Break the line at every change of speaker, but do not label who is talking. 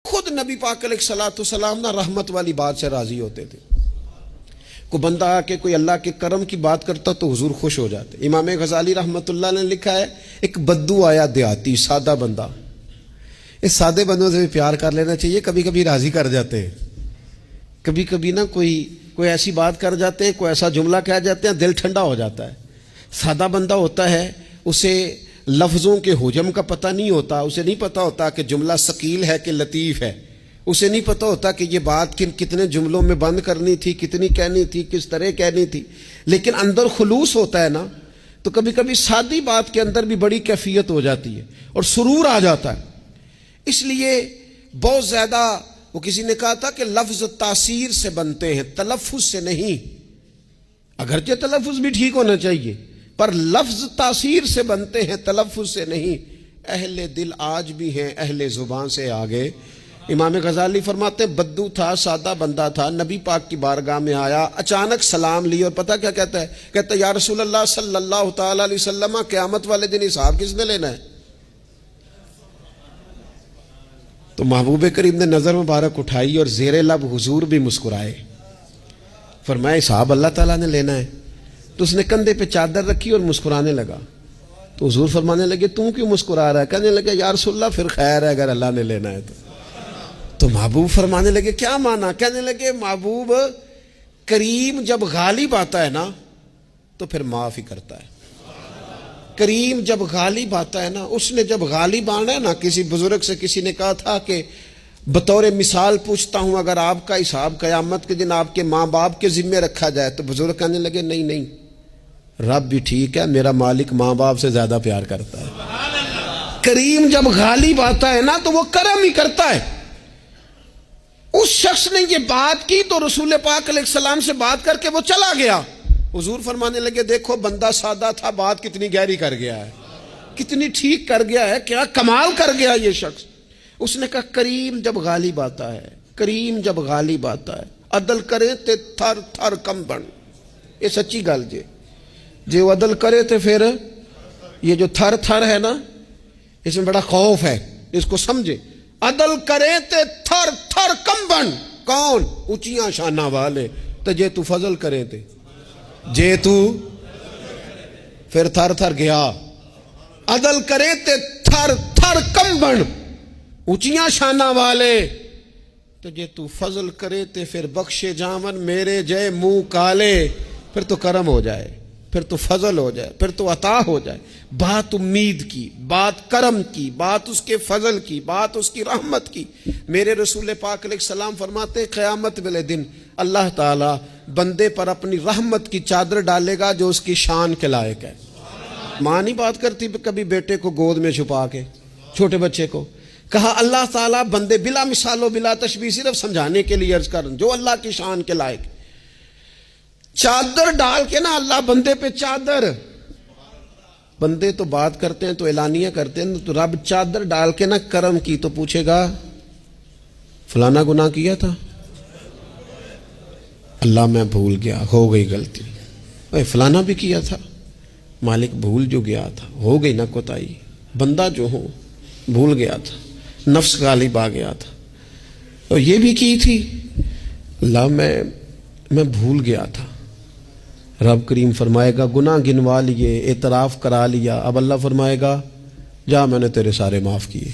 خود نبی پاک علیہ الصلوۃ والسلام نا رحمت والی بات سے راضی ہوتے تھے. کوئی بندہ آ کے کوئی اللہ کے کرم کی بات کرتا تو حضور خوش ہو جاتے. امام غزالی رحمۃ اللہ نے لکھا ہے ایک بدو آیا دیہاتی سادہ بندہ. اس سادے بندوں سے بھی پیار کر لینا چاہیے, کبھی کبھی راضی کر جاتے ہیں. کبھی کبھی نا کوئی ایسی بات کر جاتے ہیں, کوئی ایسا جملہ کہہ جاتے ہیں, دل ٹھنڈا ہو جاتا ہے. سادہ بندہ ہوتا ہے, اسے لفظوں کے حجم کا پتہ نہیں ہوتا, اسے نہیں پتہ ہوتا کہ جملہ ثقیل ہے کہ لطیف ہے, اسے نہیں پتہ ہوتا کہ یہ بات کتنے جملوں میں بند کرنی تھی, کتنی کہنی تھی, کس طرح کہنی تھی. لیکن اندر خلوص ہوتا ہے نا, تو کبھی کبھی سادی بات کے اندر بھی بڑی کیفیت ہو جاتی ہے اور سرور آ جاتا ہے. اس لیے بہت زیادہ وہ کسی نے کہا تھا کہ لفظ تاثیر سے بنتے ہیں, تلفظ سے نہیں. اگرچہ تلفظ بھی ٹھیک ہونا چاہیے, پر لفظ تاثیر سے بنتے ہیں, تلفظ سے نہیں. اہل دل آج بھی ہیں اہل زبان سے آگے. امام غزالی فرماتے ہیں بدو تھا, سادہ بندہ تھا, نبی پاک کی بارگاہ میں آیا, اچانک سلام لی اور پتہ کیا کہتا ہے؟ کہتا ہے یا رسول اللہ صلی اللہ تعالی علیہ وسلم, قیامت والے دن حساب کس نے لینا ہے؟ تو محبوب کریم نے نظر مبارک اٹھائی اور زیر لب حضور بھی مسکرائے. فرمایا حساب اللہ تعالیٰ نے لینا ہے. تو اس نے کندھے پہ چادر رکھی اور مسکرانے لگا. تو حضور فرمانے لگے تم کیوں مسکرا رہا ہے؟ کہنے لگے یا رسول اللہ پھر خیر ہے اگر اللہ نے لینا ہے تو محبوب فرمانے لگے کیا مانا؟ کہنے لگے محبوب کریم جب غالب آتا ہے نا تو پھر معاف ہی کرتا ہے. کریم جب غالب آتا ہے نا, اس نے جب غالب آنا ہے نا, کسی بزرگ سے کسی نے کہا تھا کہ بطور مثال پوچھتا ہوں اگر آپ کا حساب قیامت کے دن آپ کے ماں باپ کے ذمہ رکھا جائے, تو بزرگ کہنے لگے نہیں نہیں, رب بھی ٹھیک ہے, میرا مالک ماں باپ سے زیادہ پیار کرتا ہے. کریم جب غالب آتا ہے نا تو وہ کرم ہی کرتا ہے. اس شخص نے یہ بات کی تو رسول پاک علیہ السلام سے بات کر کے وہ چلا گیا. حضور فرمانے لگے دیکھو بندہ سادہ تھا, بات کتنی گہری کر گیا ہے, کتنی ٹھیک کر گیا ہے, کیا کمال کر گیا یہ شخص. اس نے کہا کریم جب غالب آتا ہے, کریم جب غالب آتا ہے, عدل کرے تے تھر تھر کم بن. یہ سچی گل جی وہ عدل کرے تے پھر یہ جو تھر تھر ہے نا, اس میں بڑا خوف ہے, اس کو سمجھے. عدل کرے تے تھر تھر کم بن. کون؟ اونچیاں شانہ والے. تو جے تو فضل کرے تے جے تو پھر تھر تھر گیا. عدل کرے تے تھر تھر کم بن, اونچیاں شانہ والے. تو جے تو فضل کرے تے پھر بخشے جامن میرے جے منہ کالے. پھر تو کرم ہو جائے, پھر تو فضل ہو جائے, پھر تو عطا ہو جائے. بات امید کی, بات کرم کی, بات اس کے فضل کی, بات اس کی رحمت کی. میرے رسول پاک علیہ السلام فرماتے قیامت والے دن اللہ تعالیٰ بندے پر اپنی رحمت کی چادر ڈالے گا جو اس کی شان کے لائق ہے. ماں نہیں بات کرتی کبھی بیٹے کو گود میں چھپا کے, چھوٹے بچے کو. کہا اللہ تعالیٰ بندے بلا مثال و بلا تشبیہ, صرف سمجھانے کے لیے عرض کر جو اللہ کی شان کے لائق, چادر ڈال کے نا اللہ بندے پہ چادر. بندے تو بات کرتے ہیں تو اعلانیہ کرتے ہیں, تو رب چادر ڈال کے نا کرم کی تو پوچھے گا فلانا گناہ کیا تھا, اللہ میں بھول گیا, ہو گئی غلطی. فلانا بھی کیا تھا, مالک بھول جو گیا تھا, ہو گئی نا کوتاہی. بندہ جو ہو بھول گیا تھا, نفس غالب آ گیا تھا, اور یہ بھی کی تھی, اللہ میں بھول گیا تھا. رب کریم فرمائے گا گناہ گنوا لیے, اعتراف کرا لیا. اب اللہ فرمائے گا جا میں نے تیرے سارے معاف کیے.